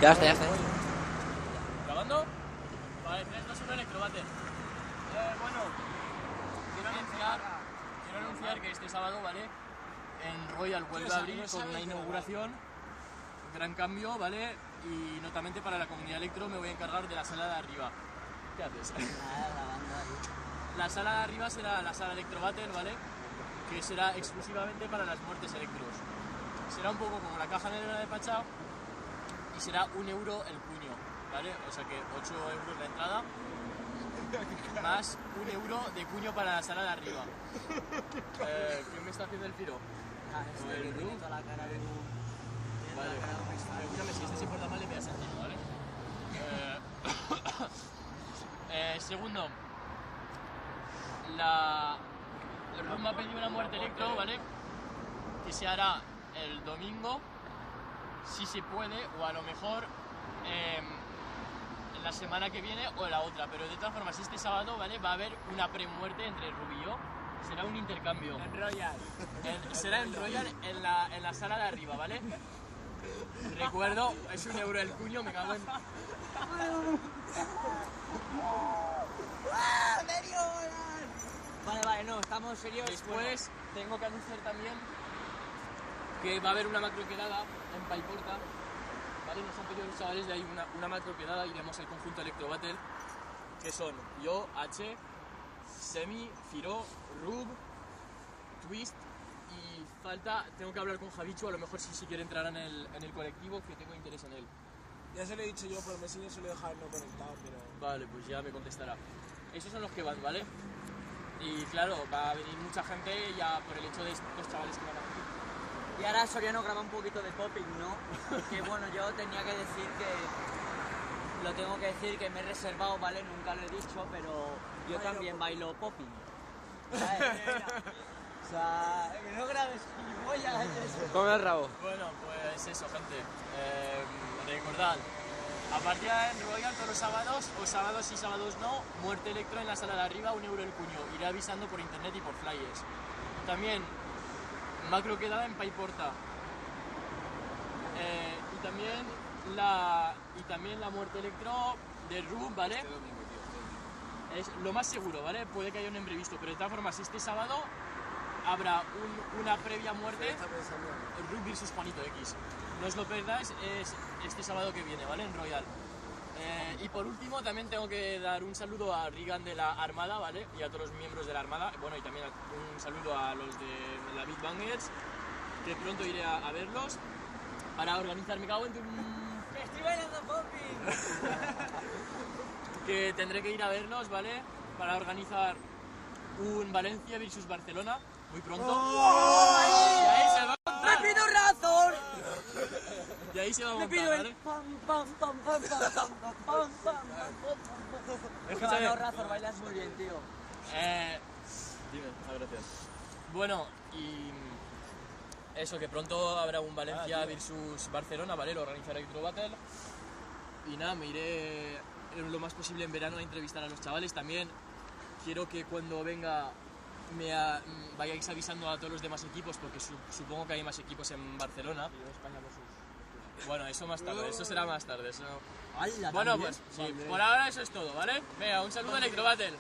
Ya está. ¿Grabando? Vale, 3, 2, 1, Electrobate. Bueno, quiero anunciar que este sábado, ¿vale? En Royal vuelve a abrir con una inauguración, un gran cambio, ¿vale? Y notamente para la comunidad electro me voy a encargar de la sala de arriba. ¿Qué haces? La sala de arriba será la sala Electrobattle, ¿vale? Que será exclusivamente para las muertes electros. Será un poco como la caja negra de Pachá y será 1 euro el puño, ¿vale? O sea que 8 euros la entrada más 1 euro de puño para la sala de arriba. ¿Quién me está haciendo el tiro? Que tiene toda la cara de un... Vale, escúchame, si este se porta mal le pegas el tiro, ¿vale? Segundo, el RUM me ha pedido una muerte electro, ¿vale? Que se hará el domingo, si se puede, o a lo mejor en la semana que viene o la otra, pero de todas formas este sábado, ¿vale? Va a haber una premuerte entre Rubi y yo, será un intercambio. En Royal. Será en Royal en la sala de arriba, ¿vale? Recuerdo, es 1 euro el puño, me cago en... Vale, no, estamos serios. Después tengo que anunciar también que va a haber una macro quedada en Paiporta, ¿vale? Nos han pedido los chavales de ahí una macro quedada, iremos al conjunto Electrobattle, que son yo, H, Semi, Firo, Rub, Twist y falta, tengo que hablar con Javichu, a lo mejor si quiere entrar en el colectivo, que tengo interés en él. Ya se lo he dicho yo por Messenger, se lo he dejado no conectado, pero... Vale, pues ya me contestará. Esos son los que van, ¿vale? Y claro, va a venir mucha gente ya por el hecho de estos chavales que van a venir. Y ahora Soriano graba un poquito de popping, ¿no? Que bueno, yo tenía que decir que... Lo tengo que decir que me he reservado, ¿vale? Nunca lo he dicho, pero yo también bailo popping. ¿Sabes? O sea, que no grabes gilipollas. Come el rabo. Bueno, pues eso, gente. Recordad, a partir de en Royal todos los sábados, o sábados y sábados no, muerte electro en la sala de arriba, 1 euro el puño. Iré avisando por internet y por flyers. También, macro quedada en Paiporta. Y también la muerte electro de Rub, ¿vale? Es lo más seguro, ¿vale? Puede que haya un imprevisto, pero de todas formas, este sábado habrá una previa muerte, Rub vs Juanito X. No os lo perdáis, es este sábado que viene, ¿vale? En Royal. Y por último, también tengo que dar un saludo a Regan de la Armada, ¿vale? Y a todos los miembros de la Armada. Bueno, y también un saludo a los de la Big Bangers, que pronto iré a verlos para organizar, me cago en tu... ¡Estoy bailando popping! Que tendré que ir a verlos, ¿vale? Para organizar un Valencia versus Barcelona muy pronto. Y ahí se va a ¡Me montar. pido razón! Y ahí se va a ¡Me montar, pido ¿vale? el pam, pam, pam, pam, pam, pam, pam, pam, Escúchame. No, Razor, bailas muy bien, tío. Dime, gracias. Bueno, y eso, que pronto habrá un Valencia versus Barcelona, ¿vale? Lo organizará Electrobattle. Y nada, me iré lo más posible en verano a entrevistar a los chavales. También quiero que cuando venga vayáis avisando a todos los demás equipos, porque supongo que hay más equipos en Barcelona. Bueno, eso más tarde, eso será más tarde. Eso... Bueno, pues sí, por ahora eso es todo, ¿vale? Venga, un saludo a Electrobattle.